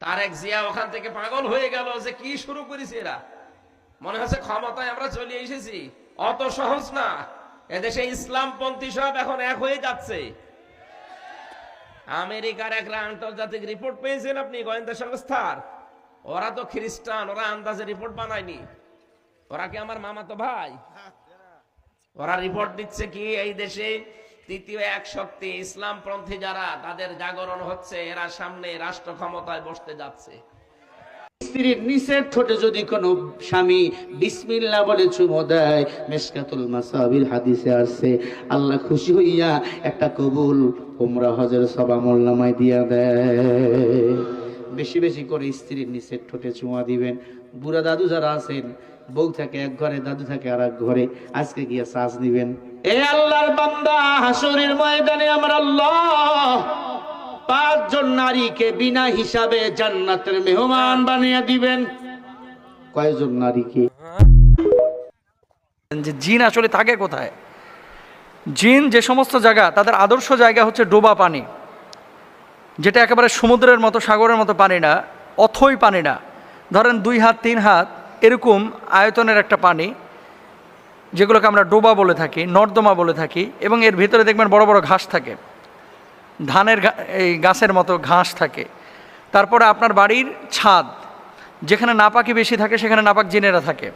তারেক জিয়া ওখান থেকে পাগল হয়ে গেল যে কি শুরু করেছে এরা, মনে হচ্ছে ক্ষমতায় আমরা চলে এসেছি। অত সহজ না, এদেশে ইসলামপন্থী সব এখন এক হয়ে যাচ্ছে। আমেরিকার একটা আন্তর্জাতিক রিপোর্ট পেয়েছেন আপনি, গোয়েন্দা সংস্থার? ওরা তো খ্রিস্টান, ওরা আন্দাজে রিপোর্ট বানায়নি। ওরা কি আমার মামাতো ভাই? ওরা রিপোর্ট দিচ্ছে কি এই দেশে তৃতীয় এক শক্তি ইসলামপন্থী যারা, তাদের জাগরণ হচ্ছে, এরা সামনে রাষ্ট্র ক্ষমতায় বসতে যাচ্ছে। স্ত্রীর নিচের ঠোঁটে যদি কোনো স্বামী বিসমিল্লাহ বলে চুমো দেয়, মিশকাতুল মাসাবির হাদিসে আসছে, আল্লাহ খুশি হইয়া একটা কবুল উমরা হজের সওয়াব আমলনামায় দিয়া দেয়। বেশি বেশি করে স্ত্রীর নিচের ঠোঁটে চুমা দিবেন। বুড়া দাদু যারা আছেন, বউ থাকে এক ঘরে, দাদু থাকে আর এক ঘরে, আজকে গিয়ে শ্বাস নিবেন। এ আল্লাহর বান্দা, হাসরের ময়দানে আমার আল্লাহ 5 জন নারীকে বিনা হিসাবে জান্নাতের মেহমান বানিয়ে দিবেন। কয়জন নারীকে? যে জিন আসলে থাকে কোথায়? জিন যে সমস্ত জায়গা, তাদের আদর্শ জায়গা হচ্ছে ডোবা পানি, যেটা একেবারে সমুদ্রের মতো, সাগরের মতো পানি না, অথই পানি না, ধরেন 2 হাত 3 হাত এরকম আয়তনের একটা পানি, যেগুলোকে আমরা ডোবা বলে থাকি, নর্দমা বলে থাকি। এবং এর ভিতরে দেখবেন বড় বড় ঘাস থাকে, ধানের এই গাছের মতো ঘাস থাকে। তারপরে আপনার বাড়ির ছাদ, যেখানে নাপাকি বেশি থাকে সেখানে নাপাক জিনেরা থাকে।